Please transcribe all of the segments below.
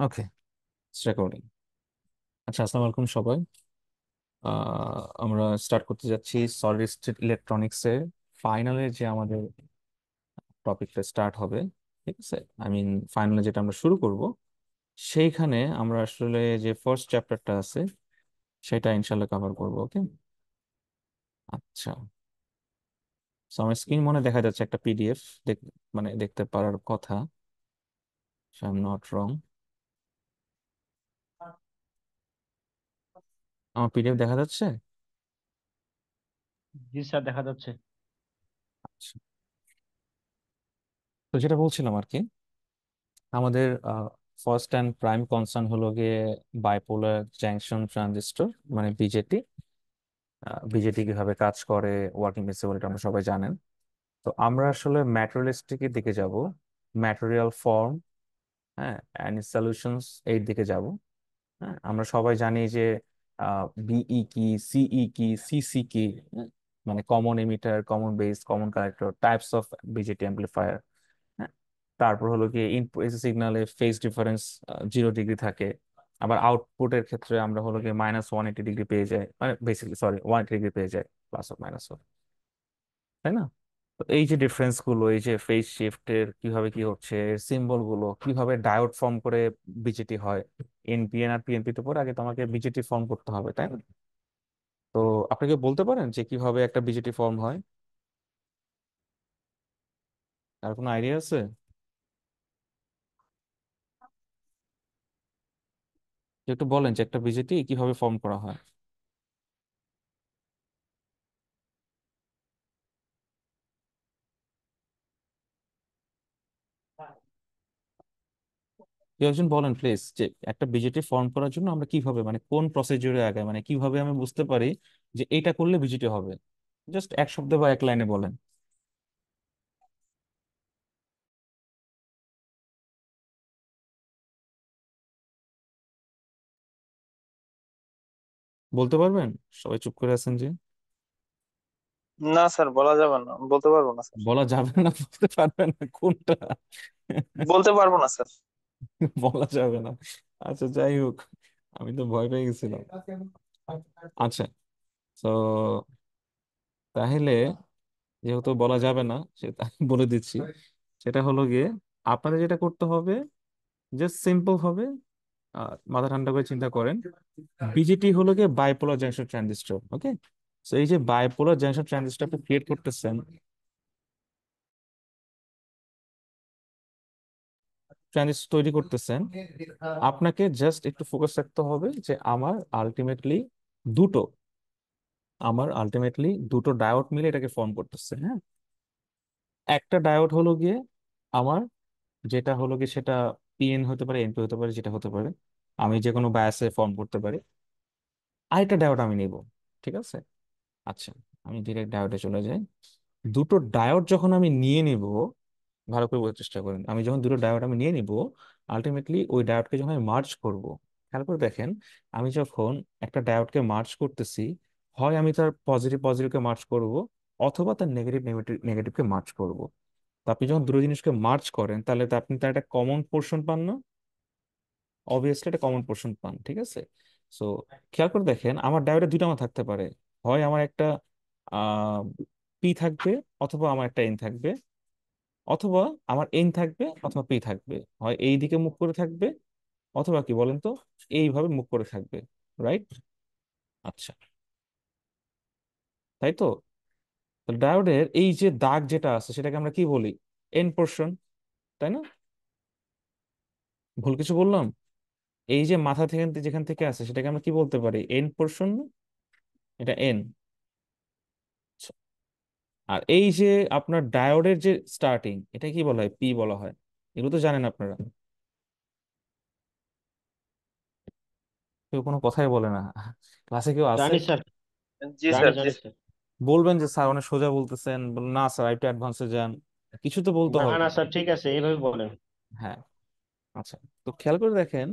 ওকে, recording. আচ্ছা, আসসালামু আলাইকুম সবাই। আমরা স্টার্ট করতে যাচ্ছি সলিড স্টেট ইলেকট্রনিক্স এর ফাইনালের যে আমাদের টপিকটা স্টার্ট হবে। ঠিক আছে, ফাইনালে যেটা আমরা শুরু করব, সেইখানে আমরা আসলে যে ফার্স্ট চ্যাপ্টারটা আছে সেটা ইনশাল্লাহ কভার করব। ওকে, আচ্ছা। আমার স্ক্রিন মনে দেখা যাচ্ছে একটা পিডিএফ, মানে দেখতে পারার কথা, আই এম নট রং। আমার পিডিএফ দেখা যাচ্ছে। জি স্যার, দেখা যাচ্ছে। আচ্ছা, তো যেটা বলছিলাম আর কি, আমাদের ফার্স্ট অ্যান্ড প্রাইম কনসার্ন হলো গিয়ে বাইপোলার জাংশন ট্রানজিস্টর, মানে বিজেটি। বিজেটি কিভাবে কাজ করে, ওয়ার্কিং প্রিন্সিপাল, এটা আমরা সবাই জানেন। তো আমরা আসলে ম্যাটেরিয়ালিস্টিকের দিকে যাব, ম্যাটেরিয়াল ফর্ম, হ্যাঁ, অ্যান্ড সলিউশনস এর দিকে যাব। হ্যাঁ, আমরা সবাই জানি যে বিই কি, সিই কি, সিসি কি, মানে common emitter, common base, common collector, types of BJD amplifier. হ্যাঁ, তারপর হলো কি ইনপুট সিগনালে ফেজ ডিফারেন্স 0 ডিগ্রি থাকে। আবার আউটপুটের ক্ষেত্রে আমরা হলো কি -180 ডিগ্রি পেয়ে যাই, মানে বেসিক্যালি সরি 180 ডিগ্রি পেয়ে যাই, প্লাস অফ মাইনাস অফ, তাই না? তো এই যে ডিফারেন্স গুলো, এই যে ফেজ শিফটের কিভাবে কি হচ্ছে, সিম্বল গুলো কিভাবে ডায়োড ফর্ম করে বিজেটি হয়, এনপিএন আর পিএনপি, তো পরে আগে তোমাকে বিজেটি ফর্ম করতে হবে, তাই না? তো আপনাকে বলতে পারেন যে কিভাবে একটা বিজেটি ফর্ম হয়? আর কোনো আইডিয়া আছে? একটু বলেন যে একটা বিজেটি কিভাবে ফর্ম করা হয়। কেউ একজন বলেন প্লিজ, যে একটা বিজেটি ফর্ম করার জন্য আমরা কিভাবে, মানে কোন প্রসিডিউরে আগে, মানে কিভাবে আমি বুঝতে পারি যে এটা করলে বিজেটি হবে? জাস্ট এক শব্দে বা এক লাইনে বলেন। বলতে পারবেন? সবাই চুপ করে আছেন যে। না স্যার, বলা যাবে না, বলতে পারবো না স্যার। বলা যাবে না, বলতে পারবেন না কোনটা? বলতে পারবো না স্যার। বলা যাবে না। আচ্ছা, যাই হোক, আমি তো ভয় পেয়ে গেছিলাম। আচ্ছা, তো তাহলে যেহেতু বলা যাবে না, সেটা আমি বলে দিচ্ছি। সেটা হলো গিয়ে, আপনাদের যেটা করতে হবে, জাস্ট সিম্পল হবে, মাথা ঠান্ডা করে চিন্তা করেন। বিজেটি হলো গিয়ে বাইপোলার জাংশন ট্রানজিস্টর। ওকে, তো এই যে বাইপোলার জাংশন ট্রানজিস্টর আপনি ক্রিয়েট করতেছেন, ট্রানজিস্টর তৈরি করতেছেন, আপনাকে জাস্ট একটু ফোকাস রাখতে হবে যে দুটো আমার আলটিমেটলি দুটো ডায়োড মিলে এটাকে ফর্ম করতেছে। হ্যাঁ, একটা ডায়োড হলো গিয়ে আমার, যেটা হলো গিয়ে সেটা পিএন হতে পারে, এনপি হতে পারে, যেটা হতে পারে, আমি যে কোনো বায়াসে ফর্ম করতে পারি। আরেকটা ডায়োড আমি নিব। ঠিক আছে, আচ্ছা, আমি ডিরেক্ট ডায়োডে চলে যাই। দুটো ডায়োড যখন আমি নিয়ে নিব, ভালো করে বোঝার চেষ্টা করেন, আমি যখন দুটো ডায়োড আমি নিয়ে নিব, আলটিমেটলি ওই ডায়োডকে যখন আমি মার্জ করব, খেয়াল করে দেখেন, আমি যখন একটা ডায়োডকে মার্জ করতেছি, হয় আমি তার পজিটিভ পজিটিভকে মার্জ করব, অথবা তার নেগেটিভ নেগেটিভকে মার্জ করব। তো আপনি যখন দুটো জিনিসকে মার্জ করেন, তাহলে তো আপনি তার একটা কমন পোর্শন পান না? অবভিয়াসলি একটা কমন পোর্শন পান, ঠিক আছে। সো খেয়াল করে দেখেন, আমার ডায়োডে দুইটা আমার থাকতে পারে, হয় আমার একটা আহ পি থাকবে, অথবা আমার একটা এন থাকবে, অথবা আমার এন থাকবে অথবা পি থাকবে, হয় এই দিকে মুখ করে থাকবে, অথবা কি বলেন তো, এইভাবে মুখ করে থাকবে। রাইট? আচ্ছা, তাই তো। ডায়োডের এই যে দাগ যেটা আছে সেটাকে আমরা কি বলি? এন পোর্শন, তাই না? ভুল কিছু বললাম? এই যে মাথা থেকে যেখান থেকে আছে সেটাকে আমরা কি বলতে পারি? N portion. এটা এন। আর এই যে আপনার ডায়োডের যে স্টার্টিং, এটা কি বলা হয়? পি বলা হয়। এগুলো তো জানেন আপনারা। কেউ কোনো কথাই বলে না, ক্লাসে কেউ আছে? জানি স্যার। জি জানি স্যার, জি জানি স্যার। স্যার। বলবেন যে স্যার অনেক সোজা বলতেছেন, না স্যার একটু অ্যাডভান্সে যান, কিছু তো বলতে না হবে। না স্যার, ঠিক আছে, এইভাবে বলেন। হ্যাঁ, আচ্ছা, তো খেয়াল করে দেখেন,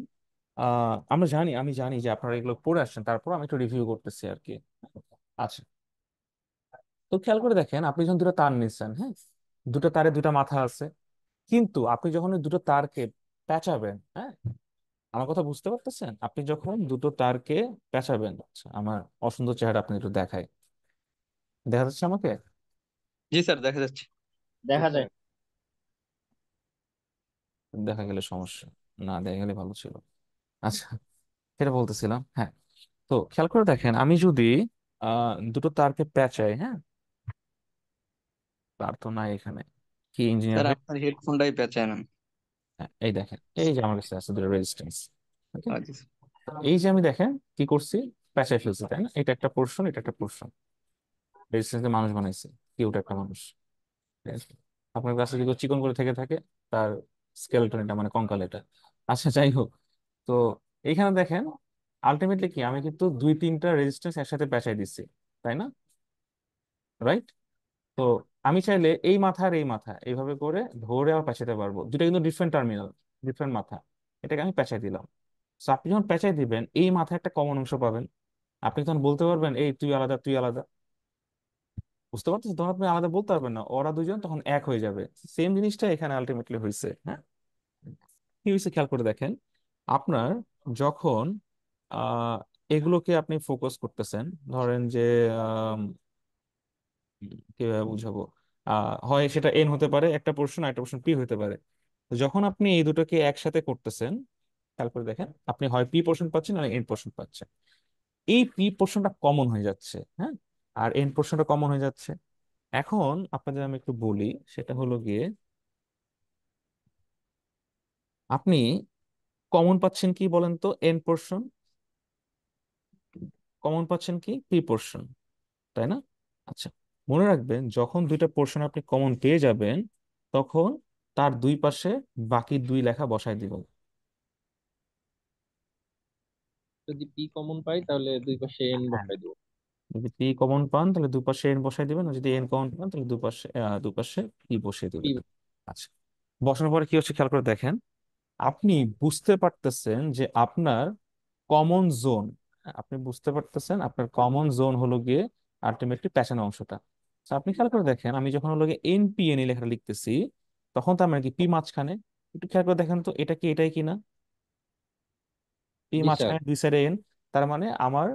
আমি জানি যে আপনারা এগুলো পড়ে আসছেন, তারপর আমি একটু রিভিউ করতেছি আর কি। আচ্ছা, তো খেয়াল করে দেখেন, আপনি যখন দুটো তার নিচ্ছেন, হ্যাঁ, দুটো তারে দুটো মাথা আছে, কিন্তু আপনি যখন ওই দুটো তারকে প্যাঁচাবেন, হ্যাঁ, আমার কথা বুঝতে পারতেছেন? আপনি যখন দুটো তারকে পেঁচাবেন, আচ্ছা, আমার অসুন্দর চেহারা আপনি একটু দেখায়, দেখা যাচ্ছে আমাকে? জি স্যার, দেখা যাচ্ছে। দেখা যায়। দেখা গেলে সমস্যা, না দেখা গেলে ভালো ছিল। আচ্ছা, সেটা বলতেছিলাম, হ্যাঁ। তো খেয়াল করে দেখেন, আমি যদি দুটো তারকে পেঁচাই, হ্যাঁ, তার তো নাই এখানে, কি ইঞ্জিনিয়ার স্যার হয়ে, আপনার হেডফোনটাই পেঁচায় না। হ্যাঁ, এই দেখেন, এই যে আমার কাছে আছে দুটো রেজিস্ট্যান্স। ওকে, আচ্ছা স্যার। এই যে আমি দেখেন কি করছি, পেঁচাই ফেলছি, তাই না? এটা একটা পোর্শন, এটা একটা পোর্শন, রেজিস্ট্যান্স মানুষ বানাইছে, কিউট একটা মানুষ, ঠিক আছে? আপনার কাছে যদি কেউ চিকন করে থেকে থাকে, তার স্কেলটন এটা, মানে কঙ্কাল এটা। আচ্ছা, যাই হোক। তো এইখানে দেখেন, আলটিমেটলি কি, আমি কিন্তু দুই তিনটা রেজিস্ট্যান্স একসাথে পেঁচাই দিচ্ছি, তাই না? রাইট? তো আমি চাইলে এই মাথা আর এই মাথা এইভাবে করে ধরে আবার পেঁচাতে পারবো, দুটা কিন্তু ডিফারেন্ট টার্মিনাল, ডিফারেন্ট মাথা, এটাকে আমি পেঁচাই দিলাম। তো আপনি যখন পেঁচাই দিবেন, এই মাথায় একটা কমন অংশ পাবেন, আপনি তখন বলতে পারবেন এই তুই আলাদা, তুই আলাদা। বুঝতে পারছেন? তখন আপনি আলাদা বলতে পারবেন না, ওরা দুজন তখন এক হয়ে যাবে। সেম জিনিসটা এখানে আলটিমেটলি হয়েছে, হ্যাঁ। কি হয়েছে খেয়াল করে দেখেন, আপনার যখন আহ এগুলোকে আপনি ফোকাস করতেছেন, ধরেন যে কিভাবে বুঝাবো, হয় সেটা এন হতে পারে একটা পোর্শন, একটা পোর্শন পি হতে পারে। তো যখন আপনি এই দুটোকে একসাথে করতেছেন, খেয়াল করে দেখেন, আপনি হয় পি পোর্শন পাচ্ছেন আর এন পোর্শন পাচ্ছেন। এই পি পোর্শনটা কমন হয়ে যাচ্ছে, হ্যাঁ, আর এন পোর্শনটা কমন হয়ে যাচ্ছে। এখন আপনাদের আমি একটু বলি, সেটা হলো গিয়ে, আপনি কমন পাচ্ছেন কি বলেন তো? N portion. কমন পাচ্ছেন কি? পি পোর্শন, তাই না? আচ্ছা, মনে রাখবেন, যখন দুইটা পোর্শন আপনি কমন পেয়ে যাবেন, তখন তার দুই পাশে বাকি দুই লেখা বসায় দিব। যদি পি কমন পাই তাহলে দুই পাশে এন হ্যাঁ, বসাই দেবো। যদি পি কমন পান তাহলে দুপাশে এন বসাই দিবেন, আর যদি এন কমন পান তাহলে দুপাশে পি বসিয়ে পি। দিবেন। আচ্ছা, বসানোর পরে কি হচ্ছে খেয়াল করে দেখেন, আপনি বুঝতে পারতেছেন যে আপনার কমন জোন, আপনি বুঝতে পারতেছেন আপনার কমন জোন হলো গিয়ে আলটিমেটলি পেছানো অংশটা। তো আপনি খেয়াল করে দেখেন, আমি যখন হলো গিয়ে এন পি এন এই লেখাটা লিখতেছি, তখন তো আমার কি পি মাঝখানে, একটু খেয়াল করে দেখেন তো, এটা কি এটাই কিনা? P G sir. মাঝখানে দুই সাইডে এন, তার মানে আমার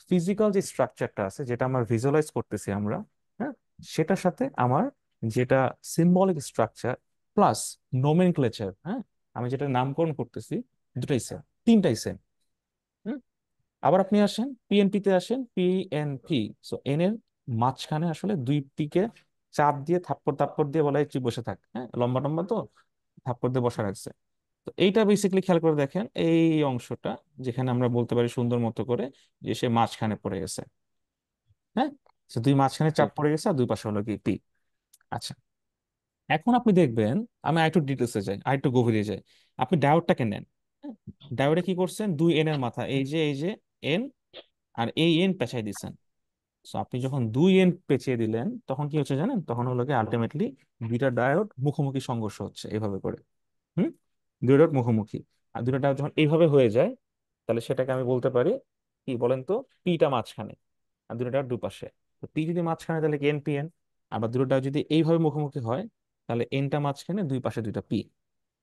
ফিজিক্যাল যে স্ট্রাকচারটা আছে, যেটা আমরা ভিজুয়ালাইজ করতেছি আমরা, হ্যাঁ, সেটার সাথে আমার যেটা সিম্বলিক স্ট্রাকচার প্লাস নোমেনক্লেচার, হ্যাঁ, আমি যেটা নামকরণ করতেছি, দুটাই সেম, তিনটাই সেম। আবার আপনি আসেন পিএনপি তে, আসেন পিএনপি, সো এন এর মাঝখানে আসলে দুই পিকে চাপ দিয়ে থাপ্পড় থাপ্পড় দিয়ে বলা হয় তুই বসে থাক, হ্যাঁ, লম্বা লম্বা তো, থাপ্পড় দিয়ে বসা রাখছে। তো এইটা বেসিক্যালি খেয়াল করে দেখেন, এই অংশটা যেখানে আমরা বলতে পারি সুন্দর মতো করে যে সে মাঝখানে পড়ে গেছে, হ্যাঁ। তো দুই মাঝখানে জি। চাপ পড়ে গেছে, আর দুই পাশে হলো কি পি। আচ্ছা, এখন আপনি দেখবেন, আমি আরেকটু ডিটেলসে যাই, আরেকটু গভীরে যাই। আপনি ডায়োডটাকে নেন, ডায়োডে কি করছেন, দুই এন এর মাথা, এই যে এন, আর এই এন পেঁচাই দিচ্ছেন। সো আপনি যখন দুই এন পেঁচিয়ে দিলেন, তখন কি হচ্ছে জানেন? তখন হলো কি আলটিমেটলি দুইটা ডায়োড মুখোমুখি সংঘর্ষ হচ্ছে এইভাবে করে। হুম, দুই ডায়োড মুখোমুখি। আর দুইটা ডায়োড যখন এইভাবে হয়ে যায়, তাহলে সেটাকে আমি বলতে পারি কি বলেন তো, পিটা মাঝখানে, আর দুটো ডায়োড দুপাশে। তো পি যদি মাঝখানে, তাহলে কি এন পি এন। আবার দুটো ডায়োড যদি এইভাবে মুখোমুখি হয়, তাহলে এনটা মাঝখানে, দুই পাশে দুইটা পি।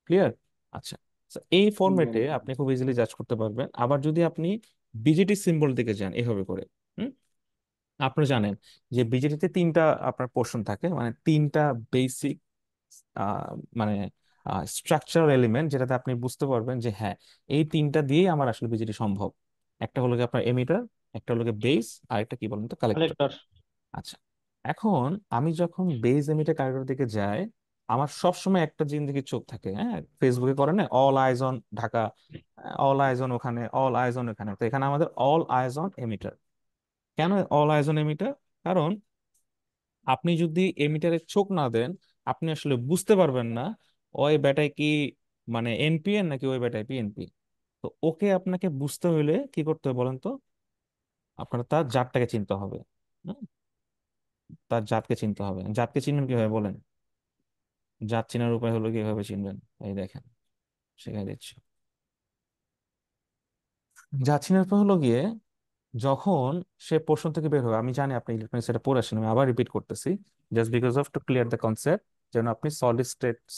ক্লিয়ার? আচ্ছা, so এই ফরম্যাটে আপনি খুব ইজিলি জাজ করতে পারবেন। আবার যদি আপনি বিজেটি সিম্বল দিকে যান এভাবে করে, আপনি জানেন যে বিজেটিতে তিনটা আপনার পোর্শন থাকে, মানে তিনটা বেসিক মানে স্ট্রাকচারাল এলিমেন্ট, যেটাতে আপনি বুঝতে পারবেন যে হ্যাঁ, এই তিনটা দিয়েই আমার আসলে বিজেটি সম্ভব। একটা হলো কি আপনার এমিটার, একটা হলো কি বেস, আর একটা কি বলেন তো, কালেক্টর। কালেক্টর। আচ্ছা, এখন আমি যখন বেস এমিটার কালেক্টর দিকে যাই, আমার সবসময় একটা জিনিস দিকে চোখ থাকে, হ্যাঁ, ফেসবুকে করে না, all eyes on Dhaka, all eyes on ওখানে, অল আইজ অন ওখানে। তো এখানে আমাদের অল আইজ অন এমিটার। কেন অল আইজ অন এমিটার? কারণ আপনি যদি এমিটারে চোখ না দেন, আপনি আসলে বুঝতে পারবেন না ওই বেটায় কি, মানে এনপিএন নাকি ওই বেটায় পিএনপি। তো ওকে আপনাকে বুঝতে হলে কি করতে হবে বলেন তো? আপনার তার জাতটাকে চিনতে হবে। হুম? তার জাতকে চিনতে হবে। জাতকে চিনবেন কিভাবে বলেন? জাত চেনার উপায় হলো কিভাবে চিনবেন, এই দেখেন, শিখাই দিচ্ছি। জাত চেনার উপায় হলো গিয়ে, যখন সে পোর্শন থেকে বের হবে, আমি জানি আপনি ইলেকট্রনিক্স এটা পড়ে আসেন, আমি আবার রিপিট করতেছি, just because of to clear the concept, যেন আপনি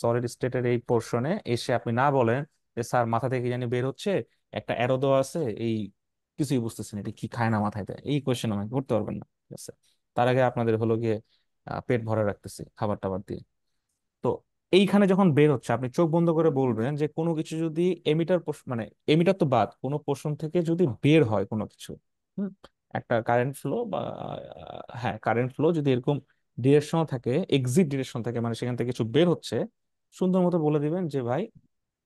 সলিড স্টেটের এই পোর্শনে এসে আপনি না বলেন যে স্যার মাথা থেকে কি জানি বের হচ্ছে, একটা অ্যারো দেওয়া আছে, এই কিছুই বুঝতেছেন এটা কি খায় না মাথায় দেয়, এই কোয়েশ্চেন আমাকে করতে পারবেন না, ঠিক আছে? তার আগে আপনাদের হলো গিয়ে পেট ভরে রাখতেছি খাবার টাবার দিয়ে। তো এইখানে যখন বের হচ্ছে আপনি চোখ বন্ধ করে বলবেন যে কোনো কিছু যদি এমিটার, মানে এমিটার তো বাদ, কোনো পোর্শন থেকে যদি বের হয় কোনো কিছু, হুম, একটা কারেন্ট ফ্লো বা হ্যাঁ কারেন্ট ফ্লো যদি এরকম ডিরেকশন থাকে, এক্সিট ডিরেকশন থাকে, মানে সেখান থেকে কিছু বের হচ্ছে, সুন্দর মতো বলে দিবেন যে ভাই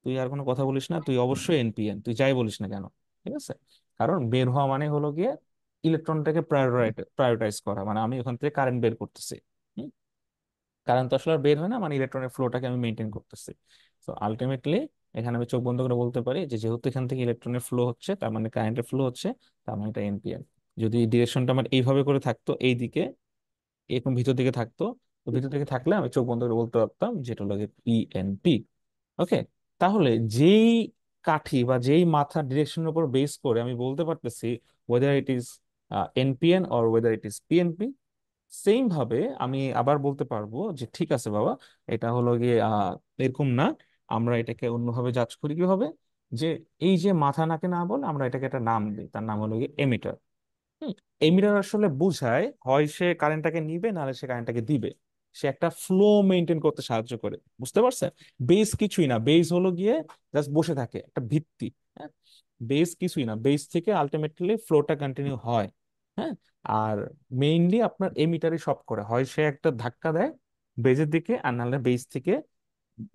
তুই আর কোনো কথা বলিস না, তুই অবশ্যই এনপিএন, তুই যাই বলিস না কেন, ঠিক আছে? কারণ বের হওয়া মানে হলো গিয়ে ইলেকট্রনটাকে প্রায়োরিটাইজ করা, মানে আমি ওখান থেকে কারেন্ট বের করতেছি। কারেন্ট তো আসলে আর বের হয় না, মানে ইলেকট্রনের ফ্লোটাকে আমি মেনটেন করতেছি। তো আলটিমেটলি এখানে আমি চোখ বন্ধ করে বলতে পারি যে যেহেতু এখান থেকে ইলেকট্রনের ফ্লো হচ্ছে, তার মানে কারেন্টের ফ্লো হচ্ছে, তার মানে এটা এনপিএন। যদি ডিরেকশনটা আমার এইভাবে করে থাকতো, এই দিকে এরকম ভিতর দিকে থাকতো, তো ভিতর দিকে থাকলে আমি চোখ বন্ধ করে বলতে পারতাম যেটা লাগে পিএনপি। ওকে, তাহলে যেই কাঠি বা যেই মাথার ডিরেকশনের উপর বেস করে আমি বলতে পারতেছি weather it is NPN or weather it is PNP, same ভাবে আমি আবার বলতে পারবো যে ঠিক আছে বাবা, এটা হলো গিয়ে এরকম না, আমরা এটাকে অন্যভাবে জাজ করি কিভাবে, যে এই যে মাথা নাকে না বলে আমরা এটাকে একটা নাম দিই, তার নাম হলো গিয়ে এমিটার। এমিটার আসলে বোঝায় হয় সে কারেন্টটাকে নিবে নাহলে সে কারেন্টটাকে দিবে, সে একটা ফ্লো মেনটেন করতে সাহায্য করে, বুঝতে পারছেন? বেস কিছুই না, বেস হলো গিয়ে জাস্ট বসে থাকে একটা ভিত্তি, হ্যাঁ, বেস কিছুই না, বেস থেকে আলটিমেটলি ফ্লোটা কন্টিনিউ হয়। হ্যাঁ, আর মেইনলি আপনার এমিটারই সব করে, হয় সে একটা ধাক্কা দেয় বেজের দিকে, আর নাহলে বেস থেকে,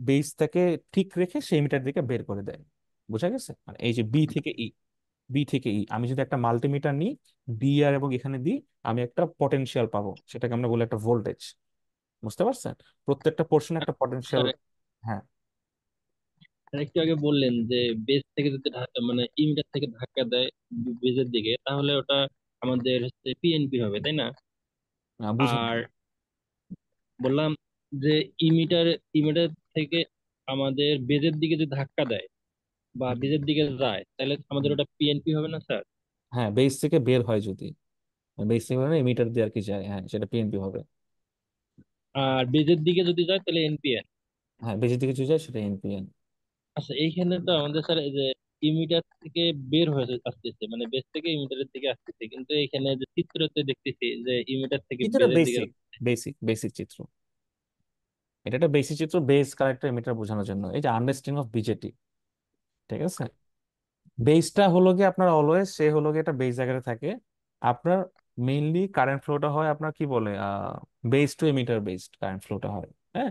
বেসটাকে ঠিক রেখে সেই এমিটার দিকে বের করে দেয়। বোঝা গেছে? মানে এই যে বি থেকে ই আমি যদি একটা মাল্টিমিটার নিই, বি আর এবং এখানে দিই, আমি একটা পটেনশিয়াল পাবো, সেটাকে আমরা বলি একটা ভোল্টেজ। বুঝতে পারছেন? প্রত্যেকটা পোর্শনে একটা পটেনশিয়াল। স্যার হ্যাঁ, একটু আগে বললেন যে বেস থেকে যদি মানে ইমিটার থেকে ধাক্কা দেয় বেজের দিকে, তাহলে ওটা আমাদের হচ্ছে পিএনপি হবে, তাই না? বুঝেন। আর বললাম যে ইমিটার ইমিটার থেকে আমাদের বেজের দিকে যদি ধাক্কা দেয় বা বেজের দিকে যায়, তাহলে আমাদের ওটা পিএনপি হবে না স্যার? হ্যাঁ, বেস থেকে বের হয় যদি, বেস থেকে মানে এমিটার দিয়ে আর কি যায়, হ্যাঁ সেটা পিএনপি হবে। আর বেজের দিকে যদি যায় তাহলে এনপিএন। হ্যাঁ, বেসের দিকে চলে যায় সেটা এনপিএন। আচ্ছা, এইখানে তো আমাদের স্যার এই যে ইমিটার থেকে বের হয়ে আসতেছে, মানে বেস থেকে ইমিটারের দিকে আসতেছে, কিন্তু এখানে যে চিত্রতে দেখতেছি যে ইমিটার থেকে চিত্রটা বেজের দিকে। বেসিক চিত্র, এটা একটা বেসিক চিত্র, বেস কারেক্টর এমিটার বোঝানোর জন্য, এই যে আন্ডারস্ট্যান্ডিং অফ বিজেটি, ঠিক আছে? বেসটা হলো গিয়ে আপনার অলওয়েজ সে হলো গিয়ে একটা বেস জায়গাতে থাকে। আপনার মেইনলি কারেন্ট ফ্লোটা হয় আপনার কি বলে base to emitter based current ফ্লোটা হয়। হ্যাঁ,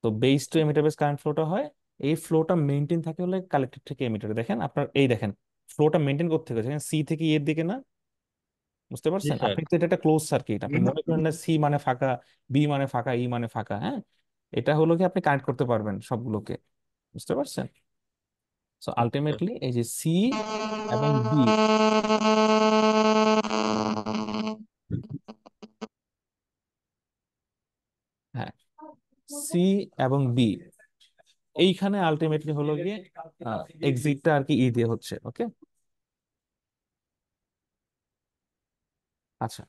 তো base to emitter base current ফ্লোটা হয়, এই ফ্লোটা মেনটেন থাকে হলে কালেক্টর থেকে এমিটারে। দেখেন আপনার এই দেখেন ফ্লোটা মেনটেন করতে হবে সি থেকে এর দিকে না, বুঝতে জি পারছেন? স্যার। আপনি তো এটা একটা ক্লোজ সার্কিট, আপনি মনে করেন না সি মানে ফাঁকা, বি মানে ফাঁকা, ই মানে ফাঁকা, হ্যাঁ, এটা হলো কি আপনি কানেক্ট করতে পারবেন সবগুলোকে, বুঝতে পারছেন? সো আলটিমেটলি এই যে সি এবং বি, হ্যাঁ, সি এবং বি, এইখানে আলটিমেটলি হলো গিয়ে এক্সিটটা আর কি ই দিয়ে হচ্ছে। ওকে, আচ্ছা,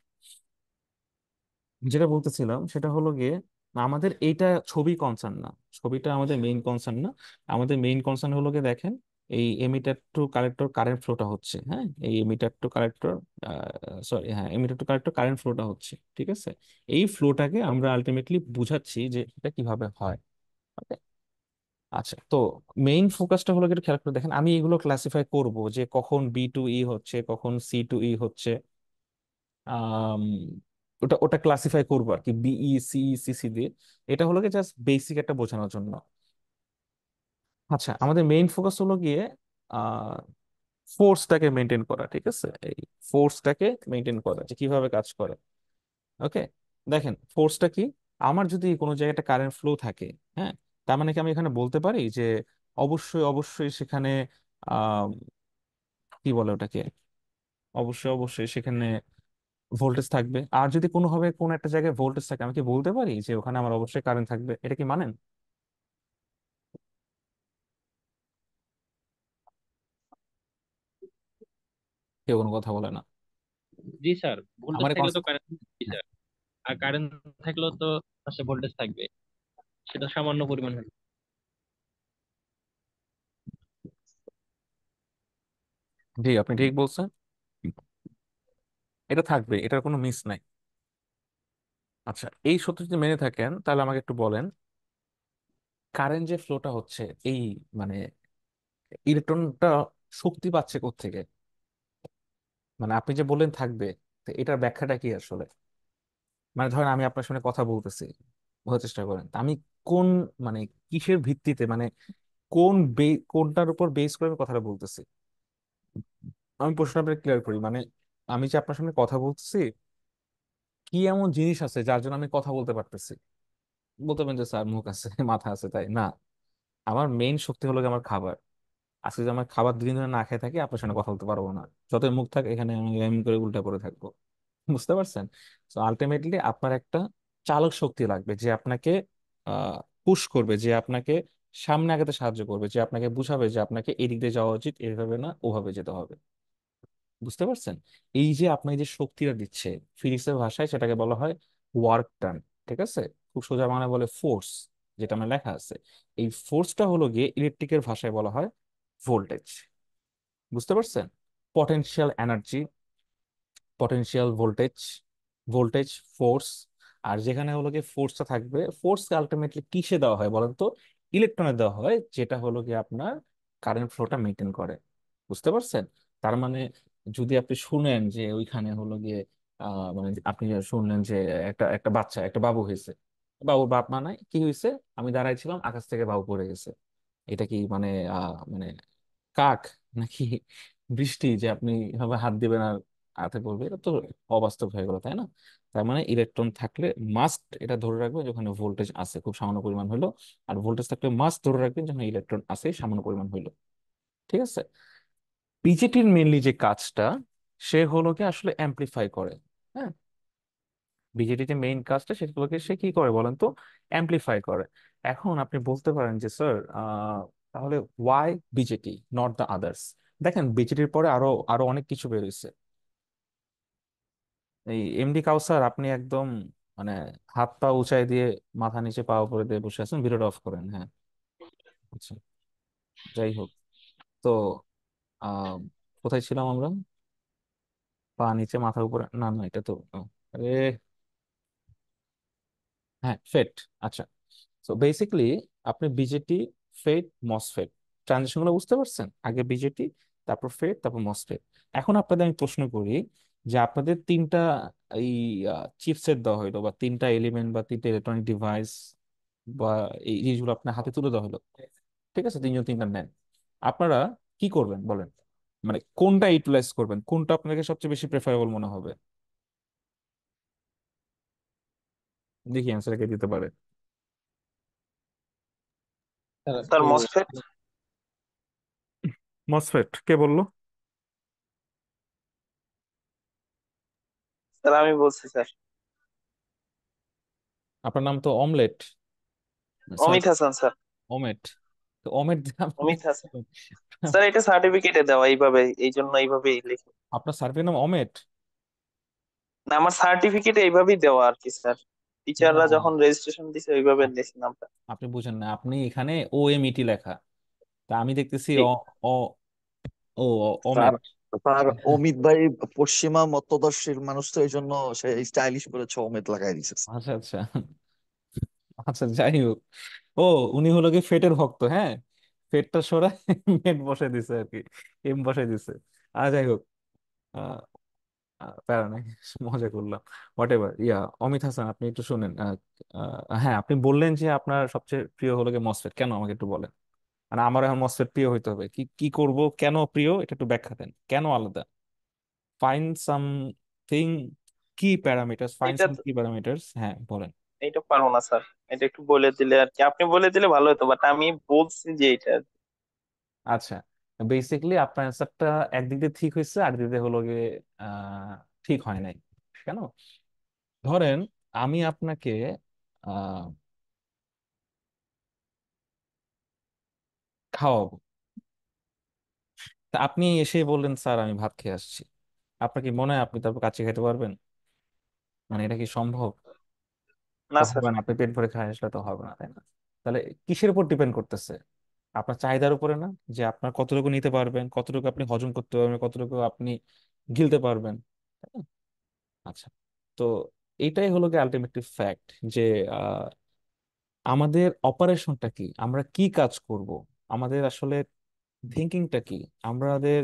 যেটা বলতেছিলাম সেটা হলো গিয়ে আমাদের এইটা ছবি কনসার্ন না, ছবিটা আমাদের মেইন কনসার্ন না। আমাদের মেইন কনসার্ন হলো গিয়ে দেখেন এই এমিটার টু কালেক্টর কারেন্ট ফ্লোটা হচ্ছে, হ্যাঁ, এই এমিটার টু কালেক্টর, সরি হ্যাঁ এমিটার টু কালেক্টর কারেন্ট ফ্লোটা হচ্ছে, ঠিক আছে? এই ফ্লোটাকে আমরা আলটিমেটলি বুঝাচ্ছি যে এটা কিভাবে হয়। Okay? আচ্ছা, তো মেইন ফোকাসটা হলো কি একটু খেয়াল করে দেখেন, আমি এগুলো ক্লাসিফাই করব যে কখন বি টু ই হচ্ছে, কখন সি টু ই হচ্ছে, আম, ওটা ওটা ক্লাসিফাই করবো আর কি বিই সি দিয়ে। এটা হলো কি জাস্ট বেসিক একটা বোঝানোর জন্য। আচ্ছা, আমাদের মেইন ফোকাস হলো গিয়ে আহ ফোর্সটাকে মেনটেন করা, ঠিক আছে? এই ফোর্সটাকে মেনটেন করা যে কিভাবে কাজ করে। ওকে, দেখেন ফোর্সটা কি, আমার যদি কোনো জায়গায় একটা কারেন্ট ফ্লো থাকে, হ্যাঁ, তার মানে কি আমি এখানে বলতে পারি যে অবশ্যই অবশ্যই সেখানে আহ কি বলে ওটাকে, অবশ্যই অবশ্যই সেখানে ভোল্টেজ থাকবে, আর যদি কোনোভাবে কোনো একটা জায়গায় ভোল্টেজ থাকে আমি কি বলতে পারি যে ওখানে আমার অবশ্যই কারেন্ট থাকবে? এটা কি মানেন? কেউ কোনো কথা বলে না। জি স্যার, ভোল্টেজ আমার থাকলে তো কারেন্ট, জি স্যার, আর কারেন্ট থাকলেও তো পাশে ভোল্টেজ থাকবে, সেটা সামান্য পরিমাণ হবে। জি, আপনি ঠিক বলছেন। এটা থাকবে, এটার কোনো মিস নাই। আচ্ছা, এই সত্য যদি মেনে থাকেন তাহলে আমাকে একটু বলেন, কারেন্ট যে ফ্লোটা হচ্ছে, এই মানে ইলেকট্রনটা শক্তি পাচ্ছে কোত্থেকে? মানে আপনি যে বললেন থাকবে, তো এটার ব্যাখ্যাটা কি আসলে? মানে ধরেন আমি আপনার সঙ্গে কথা বলতেছি, বোঝার চেষ্টা করেন, তা আমি কোন মানে কিসের ভিত্তিতে, মানে কোনটার উপর বেস করে আমি কথাটা বলতেছি? আমি প্রশ্নটা আপনাকে ক্লিয়ার করি। মানে আমি যে আপনার সঙ্গে কথা বলতেছি, কি এমন জিনিস আছে যার জন্য আমি কথা বলতে পারতেছি? বলতে পারেন যে স্যার মুখ আছে মাথা আছে, তাই না। আমার মেইন শক্তি হলো গিয়ে আমার খাবার। আজকে যদি আমার খাবার 2 দিন ধরে না খেয়ে থাকি, আপনার সঙ্গে কথা বলতে পারবো না। যতই মুখ থাক, এখানে আমি এমনি করে উল্টা পড়ে থাকবো। বুঝতে পারছেন? তো আলটিমেটলি আপনার একটা চালক শক্তি লাগবে, যে আপনাকে পুশ করবে, যে আপনাকে সামনে আগাতে সাহায্য করবে, যে আপনাকে বুঝাবে যে আপনাকে এদিক দিয়ে যাওয়া উচিত, এইভাবে না ওভাবে যেতে হবে। বুঝতে পারছেন? এই যে আপনাকে যে শক্তিটা দিচ্ছে, ফিজিক্সের ভাষায় সেটাকে বলা হয় ওয়ার্ক টান। ঠিক আছে? খুব সোজা বাংলায় বলে ফোর্স, যেটা আমার লেখা আছে। এই ফোর্সটা হলো গিয়ে ইলেকট্রিকের ভাষায় বলা হয় ভোল্টেজ। বুঝতে পারছেন? Potential energy, potential voltage, voltage, force. আর যেখানে হলো গিয়ে ফোর্সটা থাকবে, ফোর্সকে আলটিমেটলি কিসে দেওয়া হয় বলেন তো? ইলেকট্রনে দেওয়া হয়, যেটা হলো গিয়ে আপনার কারেন্ট ফ্লোটা মেনটেন করে। বুঝতে পারছেন? তার মানে যদি আপনি শুনেন যে ওইখানে হলো গিয়ে মানে আপনি যে শুনলেন যে একটা একটা বাচ্চা, একটা বাবু হয়েছে, বাবুর বাপ মা নাই, কি হয়েছে? আমি দাঁড়াইছিলাম, আকাশ থেকে বাবু পড়ে গেছে। এটা কি মানে মানে কাক নাকি বৃষ্টি যে আপনি এভাবে হাত দিবেন আর হাতে পড়বে? এটা তো অবাস্তব হয়ে গেল, তাই না? তার মানে ইলেকট্রন থাকলে মাস্ট এটা ধরে রাখবে যেখানে ভোল্টেজ আছে খুব সামান্য পরিমাণ হইলো, আর ভোল্টেজ থাকলে মাস্ট ধরে রাখবেন যেখানে ইলেকট্রন আছে সামান্য পরিমাণ হইলো। ঠিক আছে? বিজেটির মেনলি যে কাজটা, সে হলো কি আসলে অ্যাম্পলিফাই করে। হ্যাঁ, বিজেটি যে মেইন কাজটা সেগুলোকে সে কি করে বলেন তো? অ্যাম্পলিফাই করে। এখন আপনি বলতে পারেন যে স্যার, তাহলে why BJT not the others? দেখেন, বিজেটির পরে আরো আরো অনেক কিছু বেরোইছে। এই এমডি কাউসার, আপনি একদম মানে হাত পা উঁচাই দিয়ে মাথা নিচে পা উপরে দিয়ে বসে আছেন, ভিডিওটা অফ করেন। হ্যাঁ, আচ্ছা, যাই হোক। তো আহ কোথায় ছিলাম আমরা? পা নিচে মাথা উপরে, না না, এটা তো আরে, হ্যাঁ, ফেট। আচ্ছা, তো বেসিক্যালি আপনি বিজেটি, ফেট, মসফেট, ট্রানজিশন গুলো বুঝতে পারছেন? আগে বিজেটি, তারপর ফেট, তারপর মসফেট। এখন আপনাদের আমি প্রশ্ন করি, যে আপনাদের তিনটা এই চিপসেট দেওয়া হইলো, বা তিনটা এলিমেন্ট বা তিনটা ইলেকট্রনিক ডিভাইস, বা এই জিনিসগুলো আপনার হাতে তুলে দেওয়া হলো। ঠিক আছে, তিনজন তিনটা নেন। আপনারা কি করবেন বলেন? মানে কোনটা ইউটিলাইজ করবেন, কোনটা আপনাকে সবচেয়ে বেশি প্রেফারেবল মনে হবে? দেখি অ্যান্সার কে দিতে পারে। স্যার স্যার একটু মসফেট। মসফেট কে বললো? স্যার আমি বলছি স্যার। আপনার নাম তো omelette, sir. Amit Hasan sir. ওমেট? তো ওমেট দিয়ে আপনি অমিত হাসান স্যার, এটা সার্টিফিকেটে দেওয়া এইভাবে, এই জন্য এইভাবেই লিখি। আপনার সার্ভে নাম ওমেট? না, আমার সার্টিফিকেটে এইভাবেই দেওয়া আর কি স্যার। না, টিচাররা যখন রেজিস্ট্রেশন দিছে ওইভাবে আপ- দিয়েছি নামটা। আপনি বুঝেন না, আপনি এখানে ও এম ইটি লেখা, তা আমি দেখতেছি ঠিক। অ ও ও স্যার ওমেট। স্যার অমিত ভাই পশ্চিমা মতদর্শীর মানুষ, তো এই জন্য সে স্টাইলিশ করে অমিত লাগাই দিছে। আচ্ছা আচ্ছা, আচ্ছা, যাই হোক। ও, উনি হলো কি ফেটের ভক্ত, হ্যাঁ। ফেটটা সরাই মেট বসে দিছে আর কি, এম বসে দিছে। আর যাই হোক, আহ, প্যারা নাই, মজা করলাম। হোয়াট এভার, অমিত হাসান, আপনি একটু শুনেন। হ্যাঁ, আপনি বললেন যে আপনার সবচেয়ে প্রিয় হলো গিয়ে মসফেট, কেন আমাকে একটু বলেন। মানে আমার এখন মসফেট প্রিয় হইতে হবে, কি কি করব, কেন প্রিয়, এটা একটু ব্যাখ্যা দেন, কেন আলাদা? ফাইন সামথিং, কি প্যারামিটার্স, ফাইন এটা সাম কি প্যারামিটার্স, হ্যাঁ বলেন। এটা পারবো না স্যার। এটা একটু বলে দিলে আর কি, আপনি বলে দিলে ভালো হতো, বাট আমি বলছি যে এটা। আচ্ছা, বেসিক্যালি আপনার অ্যান্সারটা একদিক দিয়ে ঠিক হয়েছে, আর দিক দিয়ে হলো গিয়ে ঠিক হয় নাই। কেন? ধরেন আমি আপনাকে আহ খাওয়াবো, তা আপনি এসে বললেন স্যার আমি ভাত খেয়ে আসছি। আপনার কি মনে হয় আপনি তারপর কাচ্চি খেতে পারবেন? মানে এটা কি সম্ভব? না তো স্যার। হবে না, আপনি পেট ভরে খায় আসলে তো হবে না, তাই না? তাহলে কিসের উপর ডিপেন্ড করতেছে? আপনার চাহিদার উপরে না, যে আপনার কতটুকু নিতে পারবেন, কতটুকু আপনি হজম করতে পারবেন, কতটুকু আপনি গিলতে পারবেন, তাই না? আচ্ছা, তো এটাই হলো কি আলটিমেটলি ফ্যাক্ট, যে আহ, আমাদের অপারেশনটা কি, আমরা কি কাজ করব, আমাদের আসলে থিঙ্কিংটা কি, আমাদের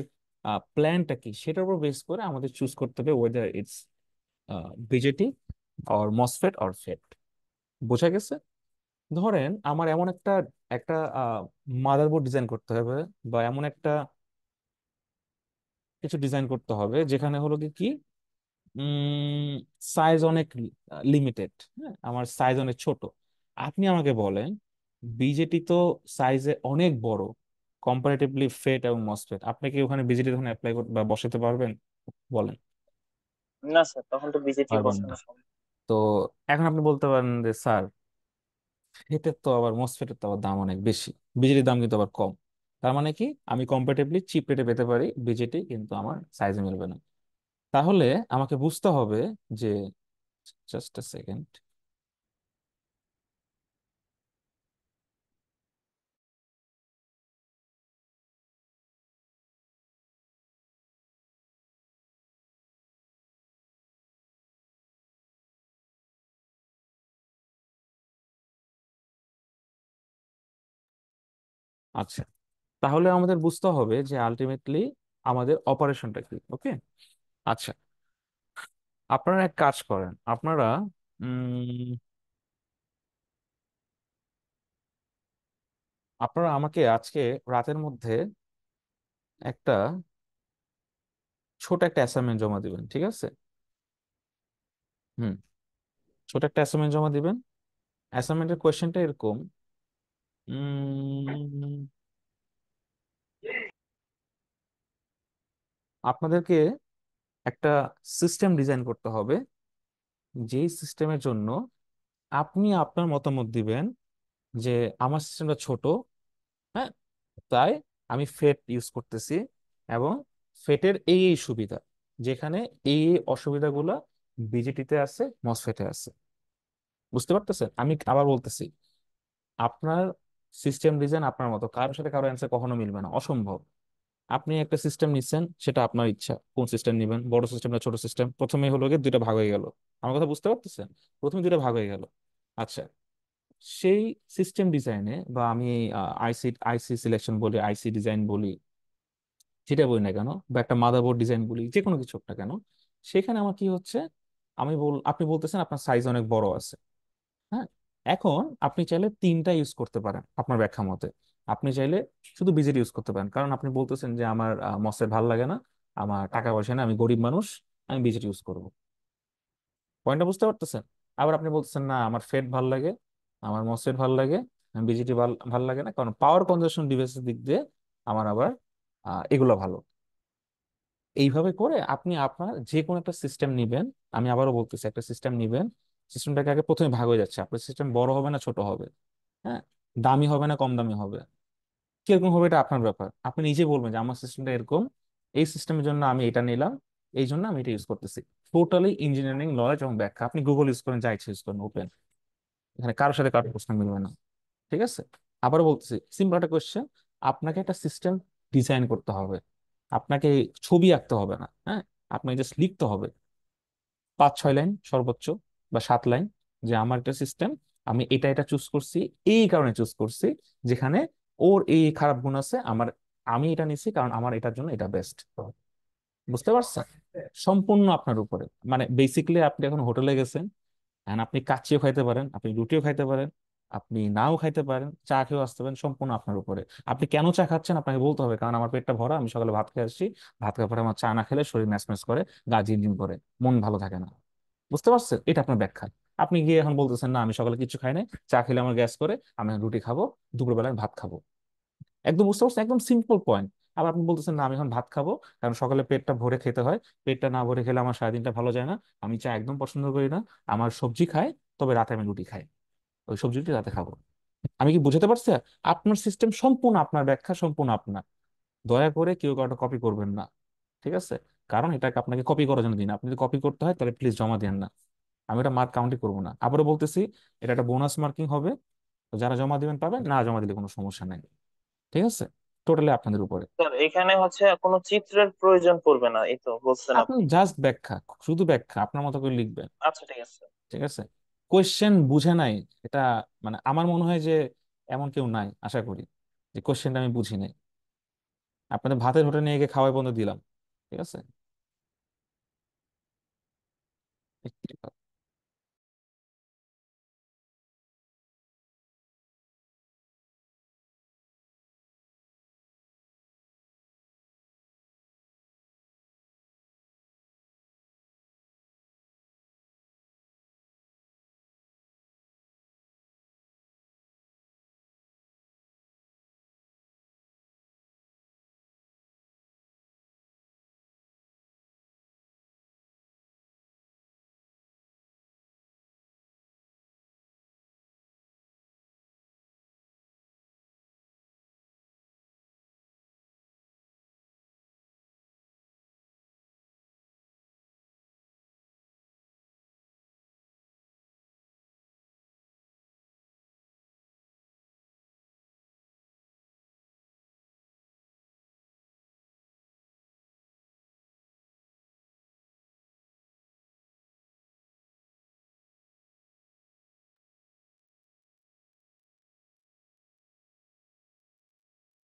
প্ল্যানটা কি, সেটার উপর বেস করে আমাদের চুজ করতে হবে whether it's BJT or MOSFET or FET. বোঝা গেছে? ধরেন আমার এমন একটা একটা মাদারবোর্ড ডিজাইন করতে হবে, বা এমন একটা কিছু ডিজাইন করতে হবে যেখানে হলো কি কি সাইজ অনেক লিমিটেড, হ্যাঁ, আমার সাইজ অনেক ছোট। আপনি আমাকে বলেন, বিজেটি তো সাইজে অনেক বড় কম্পারেটিভলি ফেট এবং মসফেট, আপনি কি ওখানে বিজেটি ওখানে অ্যাপ্লাই করতে বা বসাতে পারবেন? বলেন। না স্যার, তখন তো বিজেটি পারবেন না। বসানো সম্ভব। তো এখন আপনি বলতে পারেন যে স্যার, ফেটের তো আবার মসফেটের তো আবার দাম অনেক বেশি, বিজেটির দাম কিন্তু আবার কম, তার মানে কি আমি কম্পারেটিভলি চিপ রেটে পেতে পারি বিজেটি, কিন্তু আমার সাইজে মিলবে না। তাহলে আমাকে বুঝতে হবে যে, জাস্ট আ সেকেন্ড। আচ্ছা, তাহলে আমাদের বুঝতে হবে যে আলটিমেটলি আমাদের অপারেশনটা কি। ওকে, আচ্ছা, আপনারা এক কাজ করেন, আপনারা উম আপনারা আমাকে আজকে রাতের মধ্যে একটা ছোট একটা অ্যাসাইনমেন্ট জমা দিবেন, ঠিক আছে? হুম, ছোট একটা অ্যাসাইনমেন্ট জমা দিবেন। অ্যাসাইনমেন্টের কোয়েশ্চেনটা এরকম, উম, আপনাদেরকে একটা সিস্টেম ডিজাইন করতে হবে, যেই সিস্টেমের জন্য আপনি আপনার মতামত দিবেন যে আমার সিস্টেমটা ছোট, হ্যাঁ, তাই আমি ফেট ইউজ করতেছি, এবং ফেটের এই এই সুবিধা, যেখানে এই এই অসুবিধাগুলো বিজেটিতে আছে, মসফেটে আছে। বুঝতে পারতেছেন? আমি আবার বলতেছি, আপনার সিস্টেম ডিজাইন আপনার মতো, কারোর সাথে কারো অ্যান্সার কখনো মিলবে না, অসম্ভব। আপনি একটা সিস্টেম নিচ্ছেন, সেটা আপনার ইচ্ছা কোন সিস্টেম নেবেন, বড় সিস্টেম না ছোট সিস্টেম। প্রথমে হলো গিয়ে দুইটা ভাগ হয়ে গেল, আমার কথা বুঝতে পারতেছেন? প্রথমে দুইটা ভাগ হয়ে গেল। আচ্ছা, সেই সিস্টেম ডিজাইনে, বা আমি আইসি আইসি সিলেকশন বলি, আইসি ডিজাইন বলি, যেটা বলি না কেন, বা একটা মাদারবোর্ড ডিজাইন বলি, যে কোনো কিছু একটা কেন, সেখানে আমার কি হচ্ছে, আপনি বলতেছেন আপনার সাইজ অনেক বড় আছে, হ্যাঁ, এখন আপনি চাইলে তিনটা ইউজ করতে পারেন আপনার ব্যাখ্যা মতে। আপনি চাইলে শুধু বিজেটি ইউজ করতে পারেন, কারণ আপনি বলতেছেন যে আমার মসের ভাল লাগে না, আমার টাকা পয়সা না, আমি গরিব মানুষ, আমি বিজেটি ইউজ করব। পয়েন্টটা বুঝতে পারতেছেন? আবার আপনি বলতেছেন না, আমার ফেট ভাল লাগে, আমার মসফেট ভাল লাগে, আমি বিজেটি ভাল লাগে না, কারণ পাওয়ার কনজাম্পশন ডিভাইসের দিক দিয়ে আমার আবার এগুলো ভালো। এইভাবে করে আপনি আপনার যে কোনো একটা সিস্টেম নিবেন। আমি আবারও বলতেছি, একটা সিস্টেম নিবেন, সিস্টেমটাকে আগে প্রথমে ভাগ হয়ে যাচ্ছে, আপনার সিস্টেম বড় হবে না ছোট হবে, হ্যাঁ, দামি হবে না কম দামি হবে, কিরকম হবে এটা আপনার ব্যাপার। আপনি নিজে বলবেন যে আমার সিস্টেমটা এরকম, এই সিস্টেমের জন্য আমি এটা নিলাম, এই জন্য আমি এটা ইউজ করতেছি। টোটালি ইঞ্জিনিয়ারিং নলেজ এবং ব্যাখ্যা, আপনি গুগল ইউজ করেন, যা ইচ্ছা ইউজ করেন, ওপেন, এখানে কারোর সাথে কারোর প্রশ্ন মিলবে না। ঠিক আছে? আবারও বলতেছি, সিম্পল একটা কোয়েশ্চেন, আপনাকে একটা সিস্টেম ডিজাইন করতে হবে, আপনাকে ছবি আঁকতে হবে না, হ্যাঁ, আপনাকে জাস্ট লিখতে হবে 5-6 লাইন সর্বোচ্চ, বা 7 লাইন, যে আমার একটা সিস্টেম, আমি এটা এটা চুজ করছি, এই কারণে চুজ করছি, যেখানে ওর এই খারাপ গুণ আছে, আমি এটা নিছি কারণ আমার এটার জন্য এটা বেস্ট। বুঝতে পারছেন? সম্পূর্ণ আপনার উপরে, মানে বেসিক্যালি আপনি এখন হোটেলে গেছেন, এখন আপনি কাচ্চিও খাইতে পারেন, আপনি রুটিও খাইতে পারেন, আপনি নাও খাইতে পারেন, চা খেয়েও আসতে পারেন, সম্পূর্ণ আপনার উপরে। আপনি কেন চা খাচ্ছেন আপনাকে বলতে হবে, কারণ আমার পেটটা ভরা, আমি সকালে ভাত খেয়ে আসছি, ভাত খাওয়ার পরে আমার চা না খেলে শরীর ম্যাচ ম্যাচ করে, গা ঝিমঝিম করে, মন ভালো থাকে না। বুঝতে পারছেন? এটা আপনার ব্যাখ্যা। আপনি গিয়ে এখন বলতেছেন না, আমি সকালে কিছু খাই নাই, চা খেলে আমার গ্যাস করে, আমি এখন রুটি খাবো, দুপুরবেলায় ভাত খাবো। একদম বুঝতে পারছেন? একদম সিম্পল পয়েন্ট। আবার আপনি বলতেছেন না, আমি এখন ভাত খাবো, কারণ সকালে পেটটা ভরে খেতে হয়, পেটটা না ভরে খেলে আমার সারাদিনটা ভালো যায় না, আমি চা একদম পছন্দ করি না, আমার সবজি খাই, তবে রাতে আমি রুটি খাই, ওই সবজিটি রাতে খাবো। আমি কি বুঝাতে পারছি? আপনার সিস্টেম সম্পূর্ণ আপনার, ব্যাখ্যা সম্পূর্ণ আপনার। দয়া করে কেউ কাউটা কপি করবেন না, ঠিক আছে? কারণ এটাকে আপনাকে কপি করার জন্য দিন না। আপনি যদি কপি করতে হয় তাহলে প্লিজ জমা দেন না, আমি এটা মার্ক কাউন্টই করবো না। আবারও বলতেছি, এটা একটা বোনাস মার্কিং হবে, তো যারা জমা দিবেন পাবেন, না জমা দিলে কোনো সমস্যা নেই। ঠিক আছে, টোটালি আপনাদের উপরে। স্যার এখানে হচ্ছে কোনো চিত্রের প্রয়োজন পড়বে না, এই তো বলছেন আপনি আপনি। জাস্ট ব্যাখ্যা, শুধু ব্যাখ্যা আপনার মতো করে লিখবেন। আচ্ছা ঠিক আছে। ঠিক আছে, কোয়েশ্চেন বুঝে নাই এটা, মানে আমার মনে হয় যে এমন কেউ নাই, আশা করি, যে কোয়েশ্চেনটা আমি বুঝি নাই। আপনাদের ভাতের হোটেলে নিয়ে গিয়ে খাওয়াই বন্ধ দিলাম। ঠিক আছে।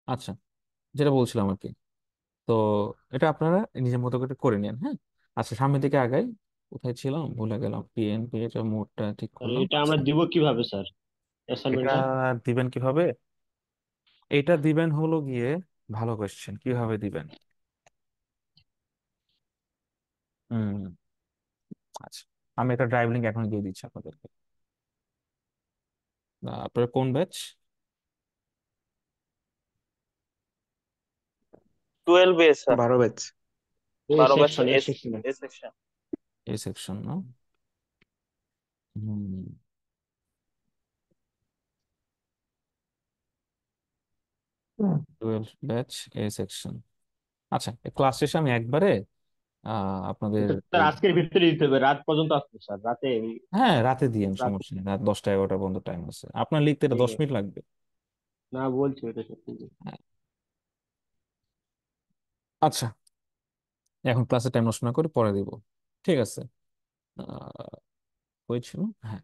আচ্ছা, যেটা বলছিলাম আর কি, তো এটা আপনারা নিজের মতো করে করে নেন, হ্যাঁ। আচ্ছা, সামনের দিকে আগাই। কোথায় ছিলাম ভুলে গেলাম, পিএনপি এটা মোডটা ঠিক আর করলাম। এটা আচ্ছা, আমরা দিব কিভাবে স্যার এটা অ্যাসাইনমেন্টটা? দিবেন কিভাবে? এটা দিবেন হলো গিয়ে, ভালো কোয়েশ্চেন, কিভাবে দিবেন? হুম, আচ্ছা, আমি একটা ড্রাইভ লিঙ্ক এখন দিয়ে দিচ্ছি আপনাদেরকে। আপনার কোন ব্যাচ? 12 এ স্যার। 12 ব্যাচ। এই 12 ব্যাচ সেকশন, এই এস, সেকশন। এ সেকশন। এ সেকশন না? হুম, 12 ব্যাচ, এ সেকশন। আচ্ছা, ক্লাস শেষে আমি একবারে আপনাদের এটা স্যার এই, আজকের ভিতরে দিতে হবে, রাত পর্যন্ত আসবে স্যার, রাতে হ্যাঁ রাতে দিয়েন, রাত। সমস্যা নেই, রাত 10টা 11টা পর্যন্ত টাইম আছে আপনার, লিখতে এটা ঠিক 10 মিনিট আছে, লাগবে। না বলছি এটা সত্যি। হ্যাঁ। আচ্ছা, এখন ক্লাসে টাইম নষ্ট না করে পরে দিব। ঠিক আছে। আহ, হয়েছিল, হ্যাঁ।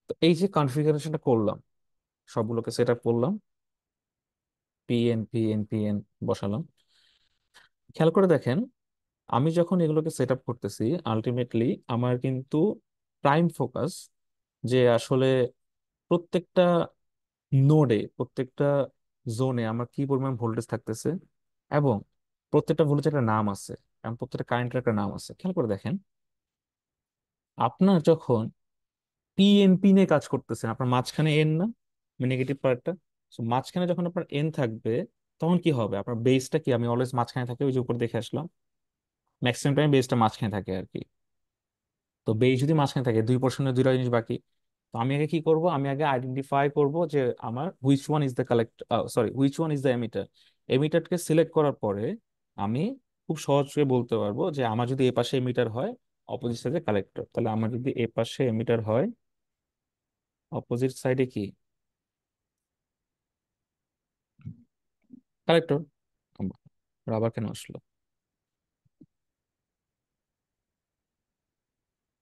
তো এই যে কনফিগারেশনটা করলাম, সবগুলোকে সেট আপ করলাম, পিএন বসালাম। খেয়াল করে দেখেন, আমি যখন এগুলোকে সেট আপ করতেছি, আলটিমেটলি আমার কিন্তু প্রাইম ফোকাস যে আসলে প্রত্যেকটা নোডে, প্রত্যেকটা জোনে আমার কি পরিমাণ ভোল্টেজ থাকতেছে, এবং প্রত্যেকটা ভোল্টেজের একটা নাম আছে, এবং প্রত্যেকটা কারেন্টের একটা নাম আছে। খেয়াল করে দেখেন, আপনার যখন পিএনপি নিয়ে কাজ করতেছেন, আপনার মাঝখানে এন না, নেগেটিভ পার্টটা, মাঝখানে যখন আপনার এন থাকবে, তখন কি হবে? আপনার বেসটা কি, আমি অলওয়েজ মাঝখানে থাকে, ওই যে উপর দেখে আসলাম, ম্যাক্সিমাম টাইম বেসটা মাঝখানে থাকে আর কি। তো বেস যদি মাঝখানে থাকে, দুই পোর্শনের দুইটা জিনিস বাকি। তো আমি আগে কি করব, আমি আগে আইডেন্টিফাই করব যে আমার which one is the collect, sorry, which one is the emitter. এমিটারকে সিলেক্ট করার পরে আমি খুব সহজ করে বলতে পারবো যে আমার যদি এ পাশে এমিটার হয়, অপোজিট সাইডে কালেক্টর। তাহলে আমার যদি এ পাশে এমিটার হয়, অপোজিট সাইডে কি কালেক্টর। আবার কেন আসলো?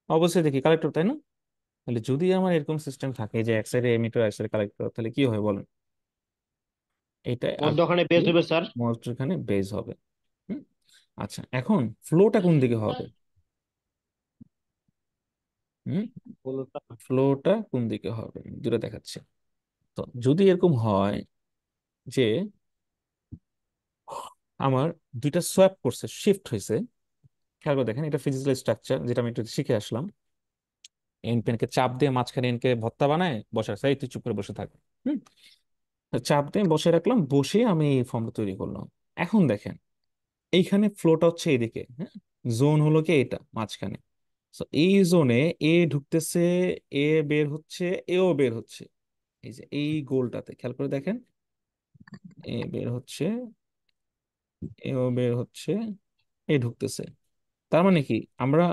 অবশ্যই দেখি কালেক্টর, তাই না? তাহলে যদি আমার এরকম সিস্টেম থাকে যে এক সাইডে এমিটার এক সাইডে কালেক্টর, তাহলে কি হয় বলেন? এটা মধ্যখানে পেজ হবে স্যার। মধ্যখানে বেজ হবে। হুম? আচ্ছা, এখন ফ্লোটা কোন দিকে হবে? হুম, বলো তো। ফ্লোটা কোন দিকে হবে দুটো দেখাচ্ছে। তো যদি এরকম হয় যে আমার দুইটা সোয়াপ করছে, শিফট হয়েছে, খেয়াল করে দেখেন, এটা ফিজিক্যাল স্ট্রাকচার যেটা আমি একটু শিখে আসলাম। এন পেনকে চাপ দিয়ে মাঝখানে এনকে ভর্তা বানায় বসে রাখছে, এই তুই চুপ করে বসে থাক। হুম, তো চাপ দিয়ে বসে রাখলাম, বসে আমি এই ফর্মটা তৈরি করলাম। এখন দেখেন, এইখানে ফ্লোটা হচ্ছে এইদিকে, হ্যাঁ, জোন হলো কি এটা মাঝখানে। তো এই জোনে এ ঢুকতেছে, এ বের হচ্ছে, এও বের হচ্ছে। এই যে এই গোলটাতে খেয়াল করে দেখেন, এ বের হচ্ছে, এও বের হচ্ছে, এ ঢুকতেছে। তার মানে কি, আমরা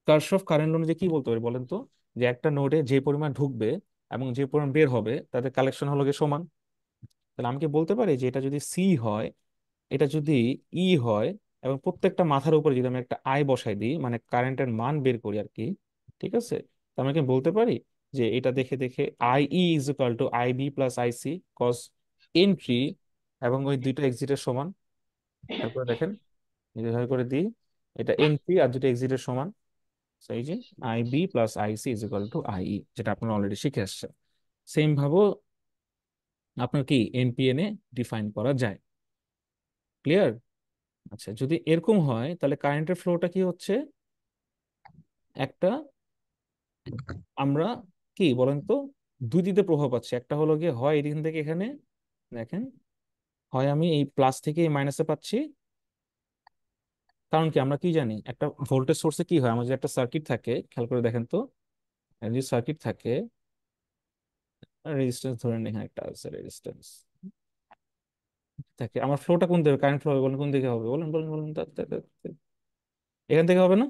কারশফ কারেন্ট অনুযায়ী কি বলতে পারি বলেন তো, যে একটা নোডে যে পরিমাণ ঢুকবে এবং যে পরিমাণ বের হবে, তাদের কালেকশন হলো গিয়ে সমান। তাহলে আমি কি বলতে পারি যে এটা যদি সি হয়, এটা যদি ই হয়, এবং প্রত্যেকটা মাথার উপরে যদি আমি একটা আই বসাই দিই, মানে কারেন্টের মান বের করি আর কি, ঠিক আছে, তো আমি কি বলতে পারি যে এটা দেখে দেখে I E is equal to I B plus I C cause entry, এবং ওই দুইটা এক্সিটের সমান। তারপরে দেখেন নির্ধারণ করে দিই, এটা এন্ট্রি আর দুটো এক্সিটের সমান। So, এই যে I B plus I C is equal to I E, যেটা আপনারা অলরেডি শিখে আসছেন। সেম ভাবে আপনার কি এনপিএন এ ডিফাইন করা যায়। ক্লিয়ার? আচ্ছা, যদি এরকম হয় তাহলে কারেন্টের ফ্লোটা কি হচ্ছে, একটা আমরা কি বলেন তো দুই দিকে প্রভাব পাচ্ছে। একটা হলো গিয়ে হয় এখান থেকে এখানে, দেখেন, হয় আমি এই প্লাস থেকে এই মাইনাসে পাচ্ছি। কারণ কি আমরা কি জানি, একটা ভোল্টেজ সোর্সে কি হয়, আমার যদি একটা সার্কিট থাকে, খেয়াল করে দেখেন তো, যদি সার্কিট থাকে, রেজিস্ট্যান্স ধরেন এখানে একটা আছে রেজিস্ট্যান্স থাকে, আমার ফ্লোটা কোন দিকে, কারেন্ট ফ্লো হবে বলেন, কোন দিকে হবে বলেন বলেন বলেন এখান থেকে হবে না?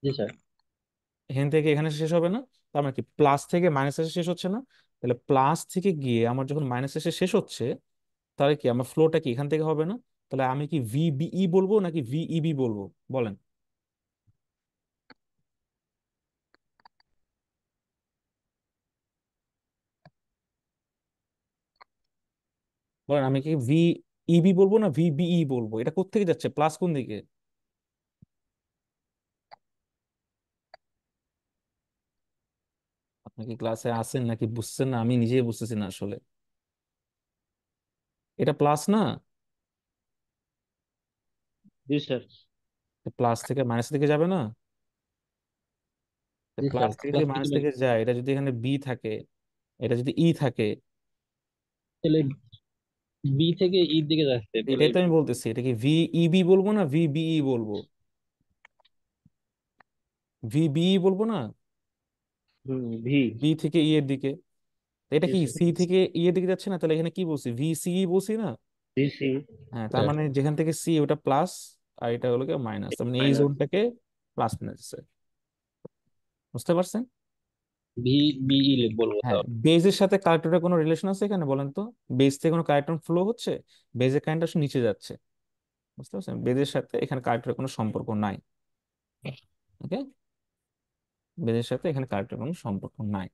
জি স্যার। এখান থেকে এখানে শেষ হবে না? তার মানে কি প্লাস থেকে মাইনাস এসে শেষ হচ্ছে না? তাহলে প্লাস থেকে গিয়ে আমার যখন মাইনাস এসে শেষ হচ্ছে, তাহলে কি আমার ফ্লোটা কি এখান থেকে হবে না? তাহলে আমি কি ভিবিই বলবো নাকি ভিইবি বলবো বলেন? বলেন আমি কি ভিইবি বলবো না ভিবিই বলবো? এটা কোত্থেকে যাচ্ছে, প্লাস কোন দিকে? আপনি কি ক্লাসে আছেন নাকি বুঝছেন না, আমি নিজেই বুঝতেছি না আসলে। এটা প্লাস না? জি স্যার। প্লাস থেকে মাইনাস দিকে যাবে না? জি স্যার, প্লাস থেকে প্লাস যদি থেকে মাইনাস দিকে যায়, এটা যদি এখানে বি থাকে, এটা যদি ই থাকে, তাহলে বি থেকে ই দিকে যাচ্ছে তাহলে। এটাই তো আমি বলতেছি, এটা কি ভিইবি বলবো না ভিবিই বলবো? ভিবিই বলবো না? ভি। বি থেকে ই এর দিকে। তো এটা জি কি স্যার। সি থেকে ই এর দিকে যাচ্ছে না? তাহলে এখানে কি বলছি, ভিসিই বলছি না? V C. হ্যাঁ, তার স্যার মানে যেখান থেকে সি ওটা প্লাস, আর এটা হলো কি মাইনাস, তার মানে এই মাইনাস। জোনটাকে plus minus. বুঝতে পারছেন? ভি বিই বলবো হ্যাঁ, তাহলে। বেজের সাথে কারেন্টের কোনো রিলেশন আছে এখানে বলেন তো? বেজ থেকে কোনো কারেন্ট ফ্লো হচ্ছে? বেজের কারেন্ট আসলে নিচে যাচ্ছে। বুঝতে পারছেন? বেজের সাথে এখানে কারেন্টের কোনো সম্পর্ক নাই। ওকে, বেজের সাথে এখানে কারেন্টের কোনো সম্পর্ক নাই।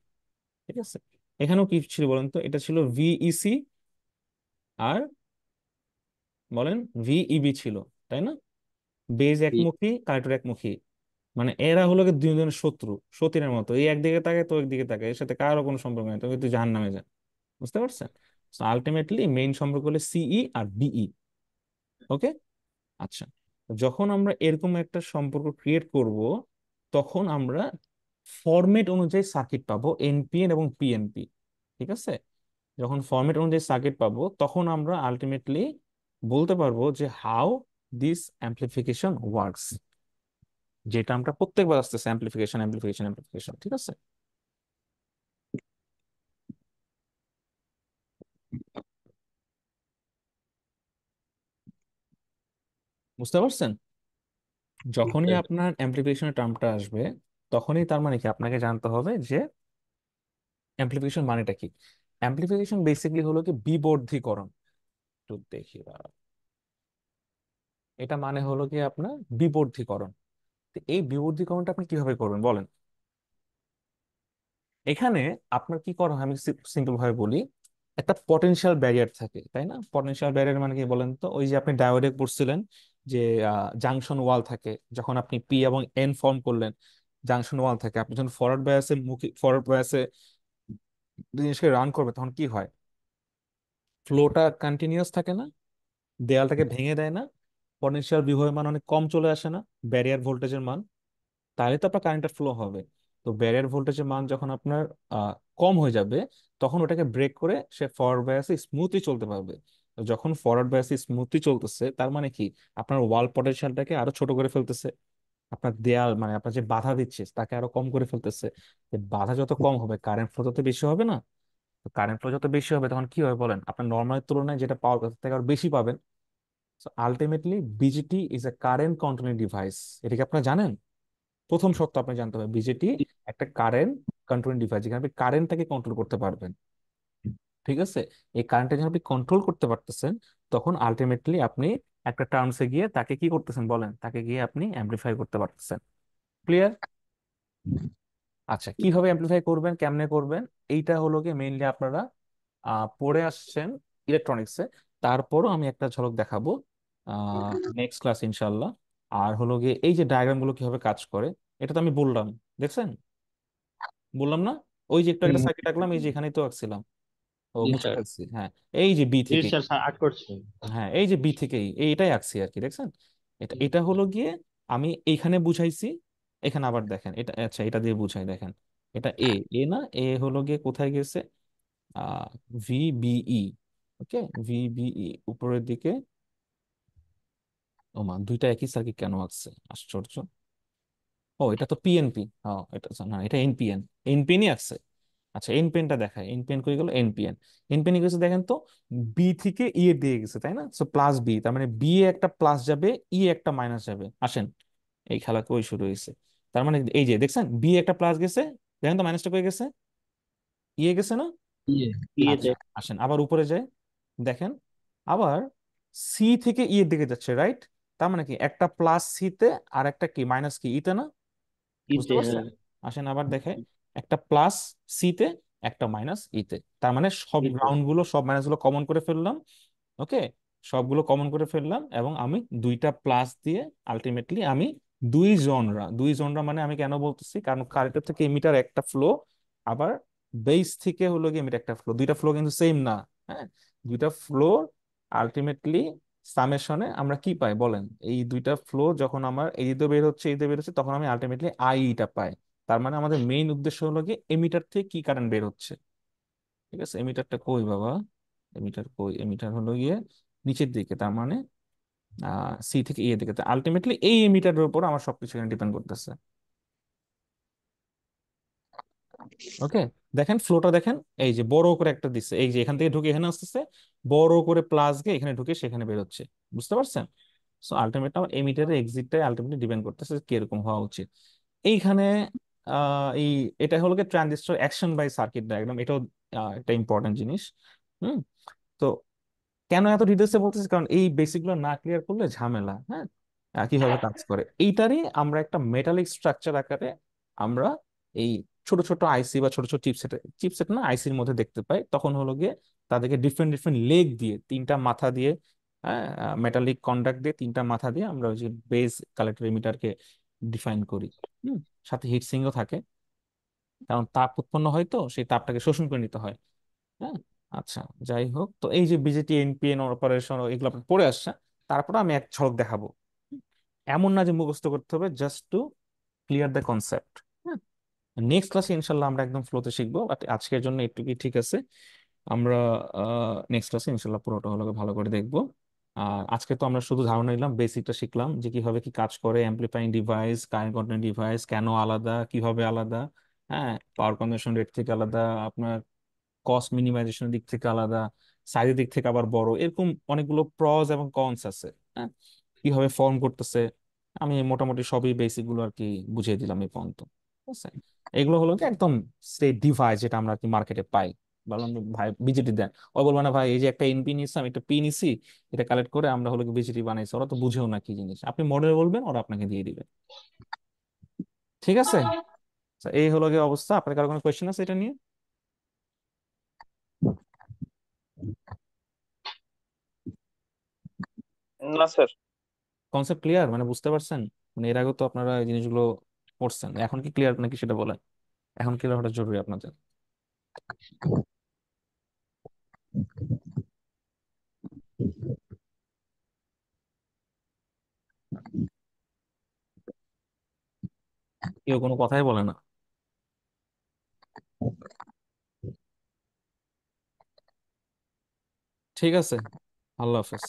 ঠিক আছে, এখানেও কি ছিল বলেন তো, এটা ছিল ভিইসি, আর বলেন ভিইবি ছিল, তাই না? বেজ একমুখী, কারেন্টের একমুখী, মানে এরা হলো কি দুজনের শত্রু, সতীনের মতো, এই একদিকে তাকায় তো একদিকে তাকায়, এর সাথে কারো কোনো সম্পর্ক নেই, তবে তুই জাহান নামে যা। বুঝতে পারছেন? আলটিমেটলি মেইন সম্পর্ক হলো সিই আর বিই। ওকে, আচ্ছা, যখন আমরা এরকম একটা সম্পর্ক ক্রিয়েট করব, তখন আমরা ফরম্যাট অনুযায়ী সার্কিট পাবো, এনপিএন এবং পিএনপি। ঠিক আছে, যখন ফরম্যাট অনুযায়ী সার্কিট পাবো, তখন আমরা আলটিমেটলি বলতে পারবো যে হাউ দিস অ্যাম্প্লিফিকেশন ওয়ার্কস, যেটা আমরা প্রত্যেকবার আসতেছে অ্যাম্প্লিফিকেশন অ্যাম্প্লিফিকেশন অ্যাম্প্লিফিকেশন। ঠিক আছে, বুঝতে পারছেন? যখনই স্যার, আপনার অ্যাম্প্লিফিকেশনের টার্মটা আসবে, তখনই তার মানে কি আপনাকে জানতে হবে যে অ্যাম্প্লিফিকেশন মানেটা কি। অ্যাম্প্লিফিকেশন বেসিক্যালি হলো কি বিবর্ধীকরণ। একটু দেখি দাঁড়াও। এটা মানে হলো কি আপনার বিবর্ধীকরণ। তো এই বিবর্ধীকরণটা আপনি কিভাবে করবেন বলেন? এখানে আপনার কি করা হয় আমি সিম্পল ভাবে বলি, একটা পটেনশিয়াল ব্যারিয়ার থাকে, তাই না? পটেনশিয়াল ব্যারিয়ার মানে কি বলেন তো, ওই যে আপনি ডায়োডে পড়ছিলেন যে জাংশন ওয়াল থাকে, যখন আপনি পি এবং এন ফর্ম করলেন, জাংশন ওয়াল থাকে, আপনি যখন ফরওয়ার্ড বায়াসে জিনিসকে রান করবে, তখন কি হয়, ফ্লোটা কন্টিনিউয়াস থাকে না, দেয়ালটাকে ভেঙে দেয় না, পটেনশিয়াল বিভবের মান অনেক কম চলে আসে না, ব্যারিয়ার ভোল্টেজের মান, তাহলে তো আপনার কারেন্টটা ফ্লো হবে। তো ব্যারিয়ার ভোল্টেজের মান যখন আপনার আহ, কম হয়ে যাবে, তখন ওটাকে ব্রেক করে সে ফরওয়ার্ড বায়াসে স্মুথলি চলতে পারবে। তো যখন ফরওয়ার্ড বায়াসে স্মুথলি চলতেছে, তার মানে কি আপনার ওয়াল পটেনশিয়ালটাকে আরো ছোট করে ফেলতেছে, আপনার দেয়াল মানে আপনার যে বাধা দিচ্ছে তাকে আরো কম করে ফেলতেছে। যে বাধা যত কম হবে কারেন্ট ফ্লো তত বেশি হবে না? কারেন্ট ফ্লো যত বেশি হবে, তখন কি হবে বলেন, আপনার নর্মালের তুলনায় যেটা পাওয়ার কথা থেকে আরো বেশি পাবেন। So ultimately BJD is a current controlling device. এটা কি আপনারা জানেন? প্রথম শর্ত আপনি জানতে হবে, বিজেটি একটা কারেন্ট কন্ট্রোলিং ডিভাইস, যেখানে আপনি কারেন্টটাকে কন্ট্রোল করতে পারবেন। ঠিক আছে? এই কারেন্টটা যখন আপনি কন্ট্রোল করতে পারতেছেন, তখন আলটিমেটলি আপনি একটা টার্মসে গিয়ে তাকে কি করতেছেন বলেন, তাকে গিয়ে আপনি অ্যাম্পলিফাই করতে পারতেছেন। ক্লিয়ার? আচ্ছা, কিভাবে অ্যাম্পলিফাই করবেন, কেমনে করবেন, এইটা হলো গিয়ে মেইনলি আপনারা পড়ে আসছেন ইলেকট্রনিক্সে। তারপরও আমি একটা ঝলক দেখাবো নেক্সট ক্লাস ইনশাল্লাহ। আর হলো গিয়ে এই যে ডায়াগ্রাম গুলো কিভাবে কাজ করে, এটা তো আমি বললাম, দেখছেন? বললাম না? ওই যে একটু একটা হুম, সার্কিট আঁকলাম, এই যে এখানেই তো আঁকছিলাম। ও জি মুছে স্যার। ফেলছি, হ্যাঁ। এই যে বি জি থেকে, স্যার, স্যার আর্ট করছেন। হ্যাঁ এই যে বি থেকে এইটাই আঁকছি আর কি, দেখছেন? এটা এটা হলো গিয়ে আমি এইখানে বুঝাইছি। এখানে আবার দেখেন এটা, আচ্ছা এটা দিয়ে বুঝাই, দেখেন এটা এ, এ না, এ হলো গিয়ে কোথায় গেছে, আহ ভিবিই। ওকে, ভিবিই উপরের দিকে। ও মা, দুইটা একই সার্কিট কেন আঁকছে, আশ্চর্য। ও এটা তো পিএনপি, এটা না, এটা এনপিএন, এনপিএনই আছে। আচ্ছা এনপিএনটা দেখায়, এনপিএন কই গেল, এনপিএন। এনপিএন গেছে দেখেন তো, বি থেকে ই এর দিয়ে গেছে, তাই না? সো প্লাস বি, তার মানে বি এ একটা প্লাস যাবে, ই একটা মাইনাস যাবে। আসেন, এই খেলা কই শুরু হয়েছে। তার মানে এই যে দেখছেন, বি একটা প্লাস গেছে, দেখেন তো মাইনাসটা কই গেছে, ইয়ে গেছে না? ইয়ে। বিয়েতে। আচ্ছা আসেন আবার উপরে যাই, দেখেন আবার সি থেকে ই এর দিকে যাচ্ছে, রাইট? তার মানে কি একটা প্লাস সি তে আর একটা কি মাইনাস কি ইতে না? বুঝতে ইতে, পারছেন? হ্যাঁ। আসেন আবার দেখে, একটা প্লাস সি তে, একটা মাইনাস ইতে, তার মানে সব ইতে। গ্রাউন্ড গুলো সব মাইনাস গুলো কমন করে ফেললাম। ওকে, সবগুলো কমন করে ফেললাম এবং আমি দুইটা প্লাস দিয়ে আলটিমেটলি আমি দুই জনরা মানে আমি কেন বলতেছি, কারণ কারেন্টের থেকে এমিটার একটা ফ্লো, আবার বেস থেকে হলো গিয়ে এমিটার একটা ফ্লো, দুইটা ফ্লো কিন্তু সেম না। হ্যাঁ, দুইটা ফ্লো আলটিমেটলি সামেশনে আমরা কি পাই বলেন, এই দুইটা ফ্লো যখন আমার এই দিকে বের হচ্ছে, এই দিকে বের হচ্ছে, তখন আমি আলটিমেটলি আইটা পাই। তার মানে আমাদের মেইন উদ্দেশ্য হলো গিয়ে এমিটার থেকে কি কারেন্ট বের হচ্ছে। ঠিক আছে, এমিটারটা কই বাবা, এমিটার কই, এমিটার হলো গিয়ে নিচের দিকে, তার মানে সি থেকে ই এর দিকে। আলটিমেটলি এই এমিটারের উপর আমার সবকিছু এখানে ডিপেন্ড করতেছে। ওকে, দেখেন ফ্লোটা দেখেন, এই যে বড় করে একটা দিচ্ছে, এই যে এখান থেকে ঢুকে এখানে আসতেছে, বড় করে প্লাস গিয়ে এখানে ঢুকে সেখানে বের হচ্ছে। বুঝতে পারছেন? সো আলটিমেটলি আমার এমিটারের এক্সিটটাই আলটিমেটলি ডিপেন্ড করতেছে কিরকম হওয়া উচিত। এইখানে এই এটা হলো গিয়ে transistor action by circuit diagram, এটাও একটা ইম্পর্টেন্ট জিনিস। হুম। তো কেন এত ডিটেলসে বলতেছি, কারণ এই বেসিক গুলো না ক্লিয়ার করলে ঝামেলা। হ্যাঁ, কিভাবে কাজ করে এইটারই আমরা একটা মেটালিক স্ট্রাকচার আকারে আমরা এই ছোট ছোট আইসি বা ছোট ছোট চিপসেট, চিপসেট না আইসির মধ্যে দেখতে পাই। তখন হলো গিয়ে তাদেরকে ডিফারেন্ট ডিফারেন্ট লেগ দিয়ে, তিনটা মাথা দিয়ে, হ্যাঁ, মেটালিক কন্ডাক্ট দিয়ে তিনটা মাথা দিয়ে আমরা ওই যে বেস কালেক্টর এমিটারকে ডিফাইন করি। হুম, সাথে হিট সিঙ্কও থাকে, কারণ তাপ উৎপন্ন হয় তো সেই তাপটাকে শোষণ করে নিতে হয়। হ্যাঁ, আচ্ছা, যাই হোক, তো এই যে বিজেটি এনপিএন অপারেশন এগুলো আপনি পড়ে আসছেন, তারপর আমি এক ঝলক দেখাবো। এমন না যে মুখস্থ করতে হবে, just to clear the concept. হ্যাঁ, নেক্সট ক্লাসে ইনশাল্লাহ আমরা একদম ফ্লোতে শিখবো, বাট আজকের জন্য একটুকুই ঠিক আছে। আমরা নেক্সট ক্লাসে ইনশাল্লাহ পুরোটা হলো ভালো করে দেখবো। আর আজকে তো আমরা শুধু ধারণা নিলাম, বেসিকটা শিখলাম যে কিভাবে কি কাজ করে অ্যাম্প্লিফাইং ডিভাইস, কারেন্ট কন্ট্রোলিং ডিভাইস কেন আলাদা, কিভাবে আলাদা, হ্যাঁ, পাওয়ার কনজাম্পশন রেট থেকে আলাদা, আপনার কস্ট মিনিমাইজেশনের দিক থেকে আলাদা, সাইজের দিক থেকে আবার বড়, এরকম অনেকগুলো প্রস এবং কনস আছে। হ্যাঁ, কিভাবে ফর্ম করতেছে, আমি মোটামুটি সবই বেসিক গুলো আর কি বুঝিয়ে দিলাম এই পর্যন্ত। ঠিক আছে, এগুলো হলো কি একদম সেই ডিভাইস যেটা আমরা আর কি মার্কেটে পাই। বললাম যে, ভাই বিজেটি দেন, ও বলবো না ভাই এই যে একটা এনপি নিচ্ছি, আমি একটা পি নিছি, এটা কালেক্ট করে আমরা হলো কি বিজেটি বানাইছি, ওরা তো বুঝেও না কি জিনিস, আপনি মডেল বলবেন ওরা আপনাকে দিয়ে দিবে। ঠিক আছে, তো এই হলো গিয়ে অবস্থা। আপনার কারো কোনো কোয়েশ্চেন আছে এটা নিয়ে? না স্যার। কনসেপ্ট ক্লিয়ার, মানে বুঝতে পারছেন? মানে এর আগে তো আপনারা এই জিনিসগুলো পড়ছেন, এখন কি ক্লিয়ার নাকি সেটা বলেন। এখন ক্লিয়ার হওয়াটা জরুরি আপনাদের। কেউ কোনো কথাই বলে না। ঠিক আছে, আল্লাহ হাফেজ।